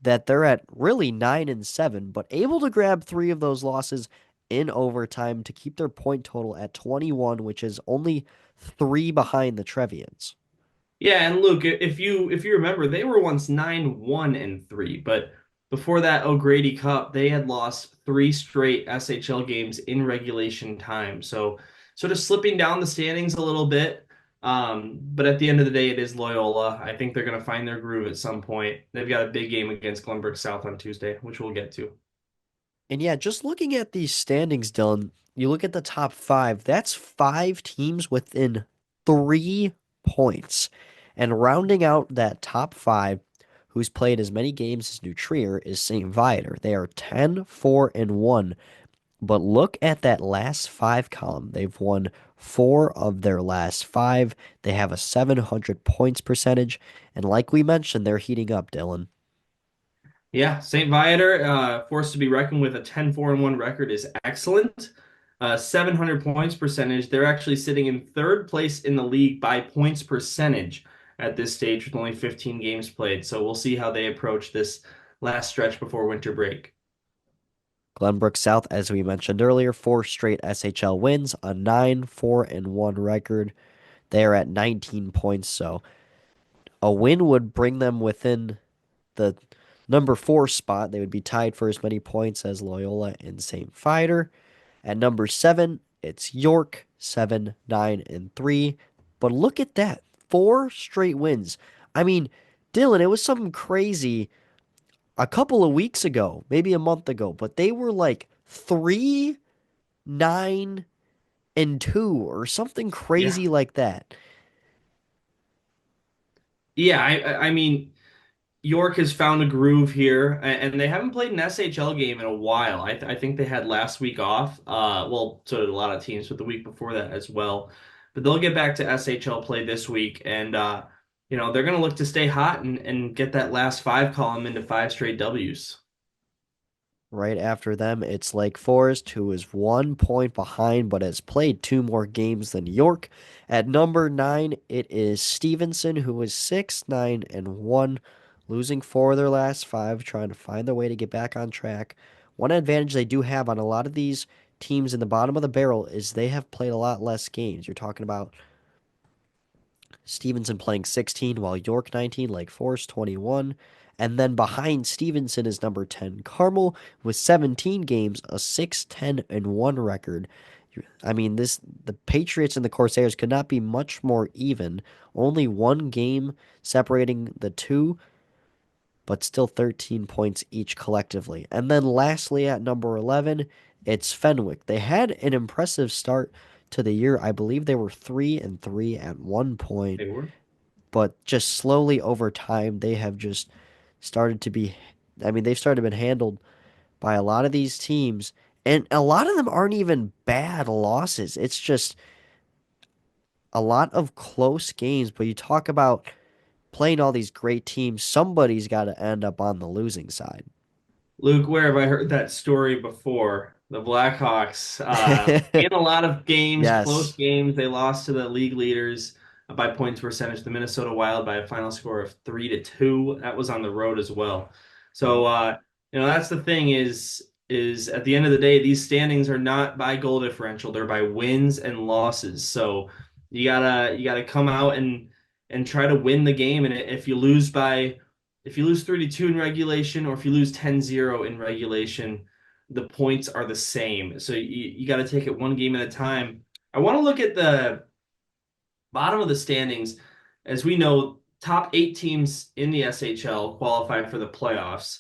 that they're at really 9-7, but able to grab 3 of those losses in overtime to keep their point total at 21, which is only 3 behind the Trevians. Yeah, and Luke, if you remember, they were once 9-1-3, but before that O'Grady Cup, they had lost 3 straight SHL games in regulation time. So sort of slipping down the standings a little bit. But at the end of the day, it is Loyola. I think they're going to find their groove at some point. They've got a big game against Glenbrook South on Tuesday, which we'll get to. And yeah, just looking at these standings, Dylan, you look at the top 5, that's 5 teams within 3 points. And rounding out that top 5, who's played as many games as New Trier, is St. Viator. They are 10-4-1 But look at that last five column. They've won four of their last five. They have a 700 points percentage. And like we mentioned, they're heating up, Dylan. Yeah, St. Viator, forced to be reckoned with a 10-4-1 record is excellent. 700 points percentage. They're actually sitting in third place in the league by points percentage at this stage with only 15 games played. So we'll see how they approach this last stretch before winter break. Glenbrook South, as we mentioned earlier, four straight SHL wins, a 9-4-1 record. They're at 19 points, so a win would bring them within the number four spot. They would be tied for as many points as Loyola and St. Fider. At number seven, it's York, 7-9-3. But look at that, four straight wins. I mean, Dylan, it was something crazy a couple of weeks ago, maybe a month ago, but they were like 3-9-2 or something Yeah. crazy like that. Yeah, I mean, York has found a groove here, and they haven't played an SHL game in a while. I think they had last week off. Well, so did a lot of teams, but the week before that as well. But they'll get back to SHL play this week, and they're going to look to stay hot and get that last five column into five straight W's. Right after them, it's Lake Forest, who is 1 point behind but has played two more games than York. At number nine, it is Stevenson, who is 6-9-1, losing four of their last five, trying to find their way to get back on track. One advantage they do have on a lot of these teams in the bottom of the barrel is they have played a lot less games. You're talking about Stevenson playing 16, while York 19, Lake Forest 21. And then behind Stevenson is number 10, Carmel, with 17 games, a 6-10-1 record. I mean, the Patriots and the Corsairs could not be much more even. Only one game separating the two, but still 13 points each collectively. And then lastly at number 11, it's Fenwick. They had an impressive start to the year. I believe they were 3-3 at one point, They were. but just slowly over time they have just started to be I mean, they've started to been handled by a lot of these teams, and a lot of them aren't even bad losses. It's just a lot of close games, but you talk about playing all these great teams, somebody's got to end up on the losing side. Luke, where have I heard that story before? The Blackhawks, in a lot of games, close Yes. games, they lost to the league leaders by points percentage, the Minnesota Wild by a final score of 3-2. That was on the road as well. So, that's the thing is at the end of the day, these standings are not by goal differential; they're by wins and losses. So you gotta come out and try to win the game. And if you lose 32 in regulation or if you lose 10-0 in regulation, the points are the same. So you got to take it one game at a time. I want to look at the bottom of the standings. As we know, top eight teams in the SHL qualify for the playoffs,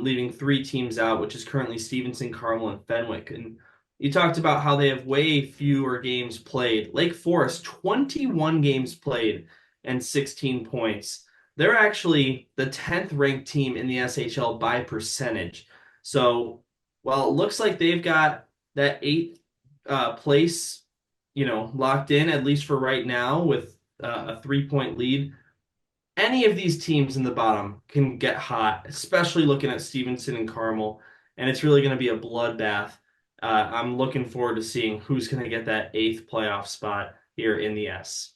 leaving three teams out, which is currently Stevenson, Carmel, and Fenwick. And you talked about how they have way fewer games played. Lake Forest, 21 games played and 16 points. They're actually the 10th ranked team in the SHL by percentage. So while it looks like they've got that eighth place locked in, at least for right now, with a 3 point lead. Any of these teams in the bottom can get hot, especially looking at Stevenson and Carmel, and it's really going to be a bloodbath. I'm looking forward to seeing who's going to get that eighth playoff spot here in the S.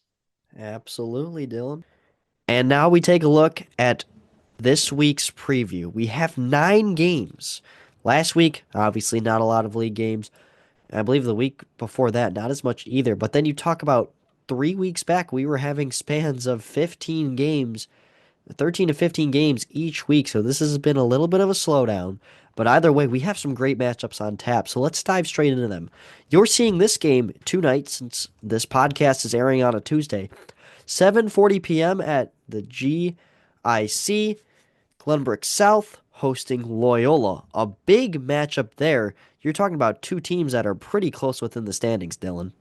Absolutely, Dylan. And now we take a look at this week's preview. We have 9 games. Last week, obviously not a lot of league games. I believe the week before that, not as much either. But then you talk about 3 weeks back, we were having spans of 15 games, 13 to 15 games each week. So this has been a little bit of a slowdown. But either way, we have some great matchups on tap. So let's dive straight into them. You're seeing this game tonight since this podcast is airing on a Tuesday. 7:40 p.m. at the GIC. Glenbrook South hosting Loyola. A big matchup there. You're talking about two teams that are pretty close within the standings, Dylan.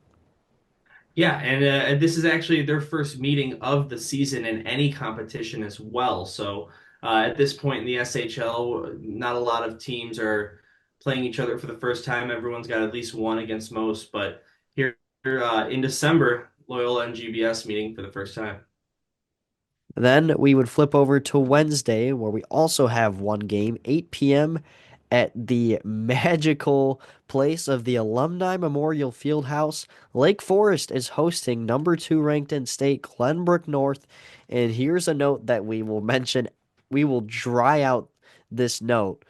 Yeah, and this is actually their first meeting of the season in any competition as well. So at this point in the SHL, not a lot of teams are playing each other for the first time. Everyone's got at least one against most, but here in December, Loyola and GBS meeting for the first time. Then we would flip over to Wednesday, where we also have one game, 8 p.m. at the magical place of the Alumni Memorial Fieldhouse. Lake Forest is hosting number 2 ranked in state Glenbrook North. And here's a note that we will mention. We will dry out this note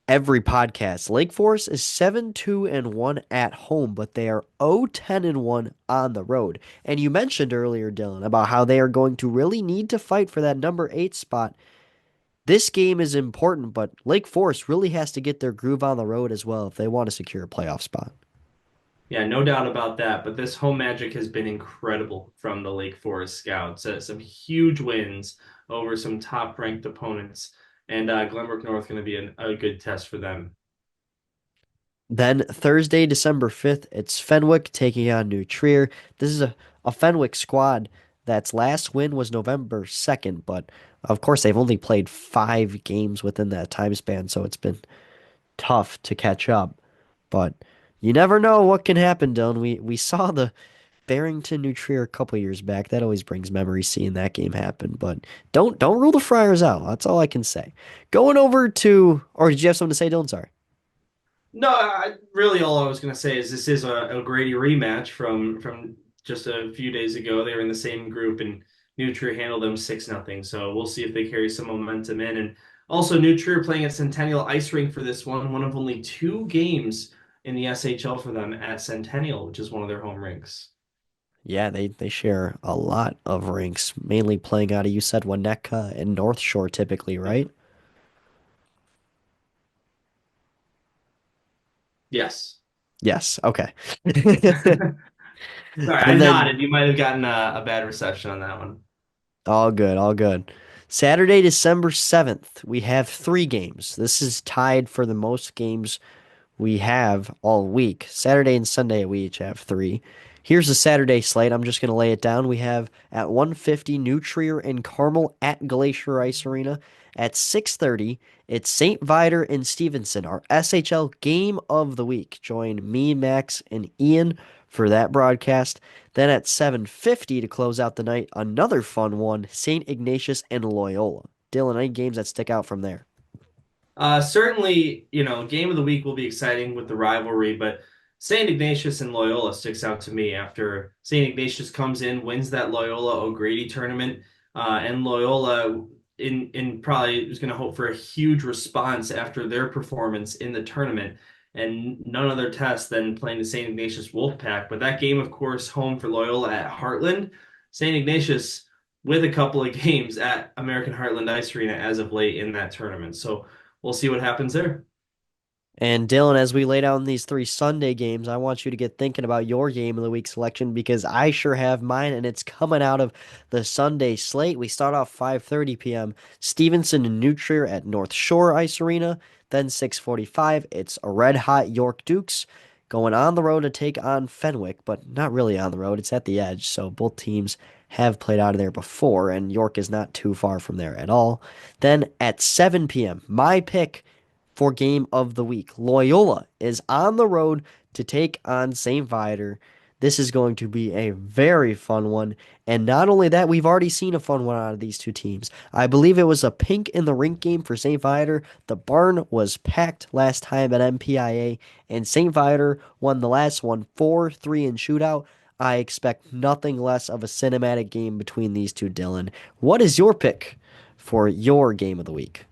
every podcast. Lake Forest is 7-2-1 at home, but they are 0-10-1 on the road. And you mentioned earlier, Dylan, about how they are going to really need to fight for that number 8 spot. This game is important, but Lake Forest really has to get their groove on the road as well if they want to secure a playoff spot. Yeah, no doubt about that. But this home magic has been incredible from the Lake Forest Scouts. Some huge wins over some top-ranked opponents, and Glenbrook North going to be a good test for them. Then Thursday, December 5th, it's Fenwick taking on New Trier. This is a Fenwick squad that's last win was November 2nd, but of course they've only played 5 games within that time span, so it's been tough to catch up. But you never know what can happen, Dylan. We saw the Barrington New Trier a couple years back. That always brings memories seeing that game happen. But don't rule the Friars out. That's all I can say. Going over to, or did you have something to say, Dylan? Sorry. No, really all I was going to say is this is a Grady rematch from just a few days ago. They were in the same group, and New Trier handled them 6-0. So we'll see if they carry some momentum in. And also, New Trier playing at Centennial Ice Rink for this one of only 2 games in the SHL for them at Centennial, which is one of their home rinks. Yeah, they share a lot of rinks, mainly playing out of, you said, Winnetka and North Shore typically, right? Yes. Yes, okay. Sorry, I And then nodded. You might have gotten a bad reception on that one. all good, all good. Saturday, December 7th, we have 3 games. This is tied for the most games we have all week. Saturday and Sunday, we each have 3. Here's the Saturday slate. I'm just going to lay it down. We have at 1:50 New Trier and Carmel at Glacier Ice Arena. At 6:30, it's St. Viator and Stevenson, our SHL game of the week. Join me, Max, and Ian for that broadcast. Then at 7:50 to close out the night, another fun one, St. Ignatius and Loyola. Dylan, any games that stick out from there? Certainly, game of the week will be exciting with the rivalry, but St. Ignatius and Loyola sticks out to me after St. Ignatius comes in, wins that Loyola O'Grady tournament, and Loyola in probably is going to hope for a huge response after their performance in the tournament, and none other test than playing the St. Ignatius Wolfpack. But that game, of course, home for Loyola at Heartland. St. Ignatius with a couple of games at American Heartland Ice Arena as of late in that tournament. So we'll see what happens there. And Dylan, as we lay down these 3 Sunday games, I want you to get thinking about your game of the week selection because I sure have mine, and it's coming out of the Sunday slate. We start off 5:30 p.m. Stevenson and New Trier at North Shore Ice Arena. Then 6:45, it's a red hot York Dukes going on the road to take on Fenwick, but not really on the road. It's at the edge, so both teams have played out of there before, and York is not too far from there at all. Then at 7 p.m., my pick for game of the week. Loyola is on the road to take on St. Viator. This is going to be a very fun one. And not only that, we've already seen a fun one out of these 2 teams. I believe it was a pink in the rink game for St. Viator. The barn was packed last time at MPIA, and St. Viator won the last one 4-3 in shootout. I expect nothing less of a cinematic game between these 2, Dylan. What is your pick for your game of the week?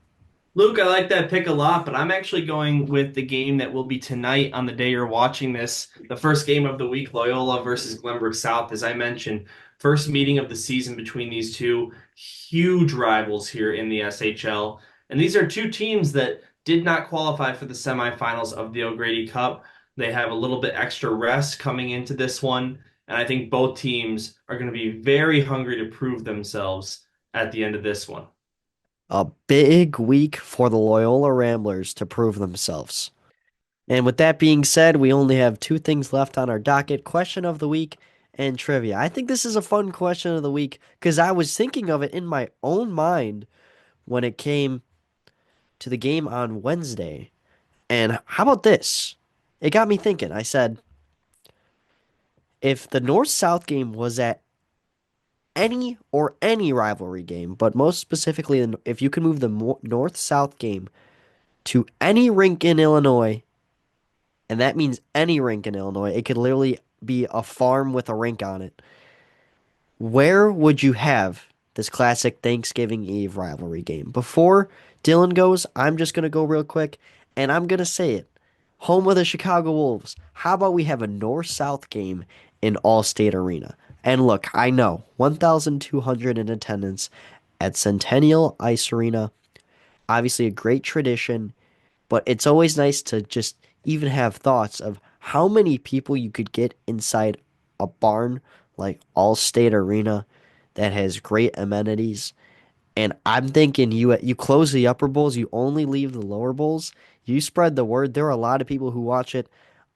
Luke, I like that pick a lot, but I'm actually going with the game that will be tonight on the day you're watching this. The first game of the week, Loyola versus Glenbrook South. As I mentioned, first meeting of the season between these two huge rivals here in the SHL. And these are 2 teams that did not qualify for the semifinals of the O'Grady Cup. They have a little bit extra rest coming into this one. And I think both teams are going to be very hungry to prove themselves at the end of this one. A big week for the Loyola Ramblers to prove themselves. And with that being said, we only have 2 things left on our docket, question of the week and trivia. I think this is a fun question of the week because I was thinking of it in my own mind when it came to the game on Wednesday. And how about this? It got me thinking. I said, if the North-South game was at any rivalry game, but most specifically, if you could move the North-South game to any rink in Illinois, and that means any rink in Illinois, it could literally be a farm with a rink on it. Where would you have this classic Thanksgiving Eve rivalry game? Before Dylan goes, I'm just going to go real quick and I'm going to say it. Home of the Chicago Wolves. How about we have a North-South game in Allstate Arena? And look, I know 1,200 in attendance at Centennial Ice Arena. Obviously, a great tradition, but it's always nice to just even have thoughts of how many people you could get inside a barn like Allstate Arena that has great amenities. And I'm thinking you close the upper bowls, you only leave the lower bowls. You spread the word. There are a lot of people who watch it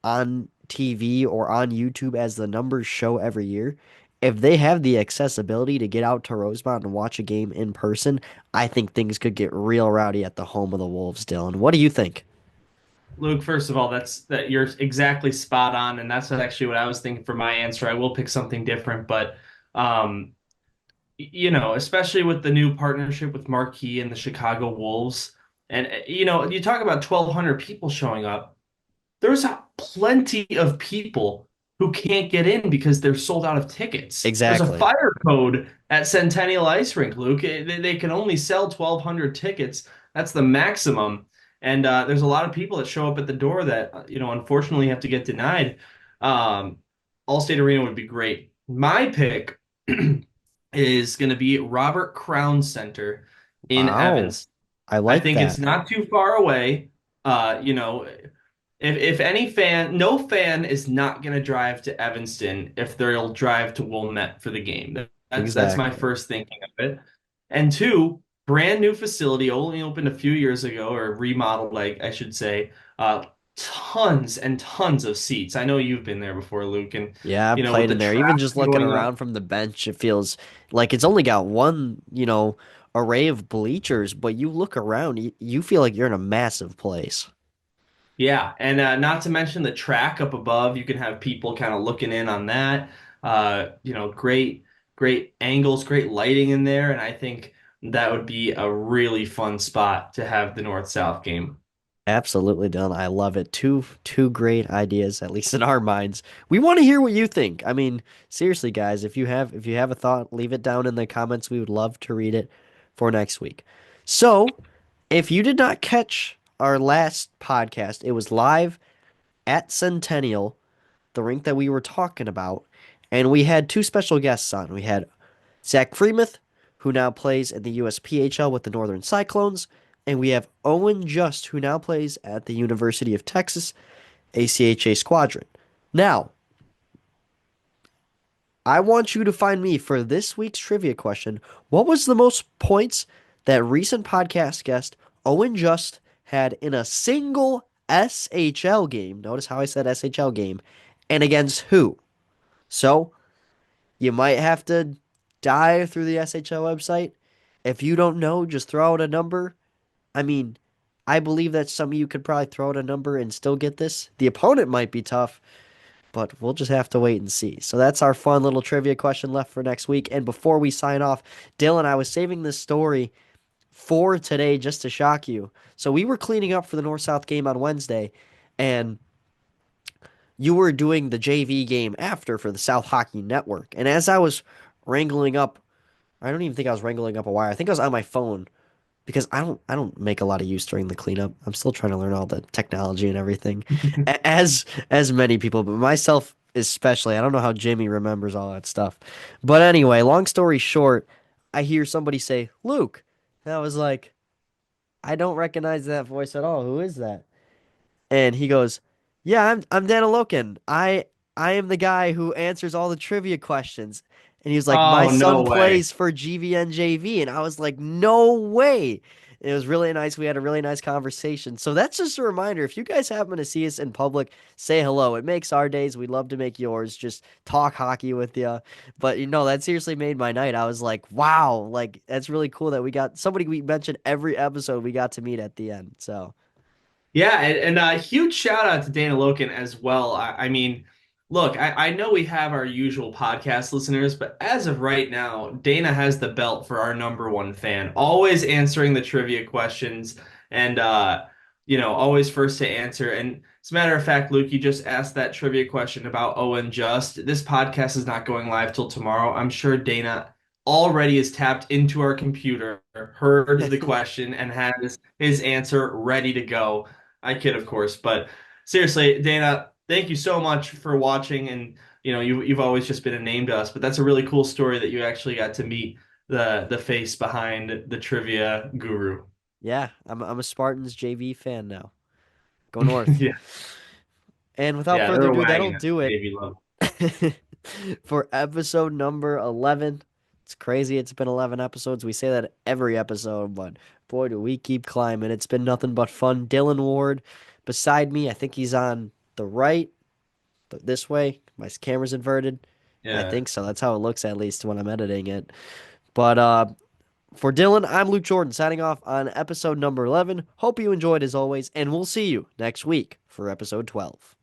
on TV or on YouTube as the numbers show every year. If they have the accessibility to get out to Rosemont and watch a game in person, I think things could get real rowdy at the home of the Wolves, Dylan. What do you think? Luke, first of all, that you're exactly spot on, and that's actually what I was thinking for my answer. I will pick something different, but um, especially with the new partnership with Marquee and the Chicago Wolves, and you talk about 1,200 people showing up. There's plenty of people who can't get in because they're sold out of tickets. There's a Exactly. fire code at Centennial Ice Rink, Luke. They can only sell 1,200 tickets. That's the maximum. And there's a lot of people that show up at the door that, unfortunately have to get denied. Um, Allstate Arena would be great. My pick is going to be Robert Crown Center in Wow. Evans. I I like think it's that. not too far away. If any fan, no fan is not going to drive to Evanston if they'll drive to Wilmette for the game. That's my Exactly. first thinking of it. And two, brand new facility, only opened a few years ago, or remodeled, like I should say. Tons and tons of seats. I know you've been there before, Luke, and Yeah, I've with played the in there. Even traffic just looking going on. around from the bench, it feels like it's only got one, array of bleachers, but you look around, you feel like you're in a massive place. Yeah, and not to mention the track up above. You can have people kind of looking in on that. Great angles, great lighting in there, and I think that would be a really fun spot to have the North-South game. Absolutely done. I love it. Two great ideas, at least in our minds. We want to hear what you think. I mean, seriously, guys, if you have a thought, leave it down in the comments. We would love to read it for next week. So, if you did not catch our last podcast, it was live at Centennial, the rink that we were talking about, and we had two special guests on. We had Zach Freemuth, who now plays in the USPHL with the Northern Cyclones, and we have Owen Just, who now plays at the University of Texas ACHA Squadron. Now, I want you to find me for this week's trivia question. What was the most points that recent podcast guest Owen Just had in a single SHL game? Notice how I said SHL game. And against who? So, you might have to dive through the SHL website. If you don't know, just throw out a number. I mean, I believe that some of you could probably throw out a number and still get this. The opponent might be tough, but we'll just have to wait and see. So that's our fun little trivia question left for next week. And before we sign off, Dylan, I was saving this story for today just to shock you. So we were cleaning up for the North South game on Wednesday, and you were doing the JV game after for the South Hockey Network. And as I was wrangling up, I don't even think I was wrangling up a wire. I think I was on my phone because I don't make a lot of use during the cleanup. I'm still trying to learn all the technology and everything, as many people, but myself especially. I don't know how Jimmy remembers all that stuff. But anyway, long story short, I hear somebody say Luke, and I was like, I don't recognize that voice at all. Who is that? And he goes, "Yeah, I'm Dana Loken. I am the guy who answers all the trivia questions." And he was like, "My Oh, son no way. plays for GVN JV." And I was like, "No way." It was really nice. We had a really nice conversation. So that's just a reminder. If you guys happen to see us in public, say hello. It makes our days. We'd love to make yours. Just talk hockey with you. But that seriously made my night. I was like, wow, that's really cool that we got somebody we mentioned every episode we got to meet at the end. So Yeah, and a huge shout out to Dana Loken as well. I mean, look, I know we have our usual podcast listeners, but as of right now, Dana has the belt for our number one fan, always answering the trivia questions and always first to answer. And as a matter of fact, Luke, you just asked that trivia question about Owen Just. This podcast is not going live till tomorrow. I'm sure Dana already is tapped into our computer, heard the question, and has his answer ready to go. I kid, of course, but seriously, Dana, thank you so much for watching, and you've always just been a name to us. But that's a really cool story that you actually got to meet the face behind the trivia guru. Yeah, I'm a Spartans JV fan now. Go North. Yeah, And without yeah, they're further a ado, that'll wagon at do it Navy Love. for episode number 11. It's crazy. It's been 11 episodes. We say that every episode, but boy, do we keep climbing. It's been nothing but fun. Dylan Ward beside me. I think he's on the right, this way. My camera's inverted. I Yeah. think so. That's how it looks, at least when I'm editing it. But for Dylan, I'm Luke Jorden signing off on episode number 11. Hope you enjoyed as always, and we'll see you next week for episode 12.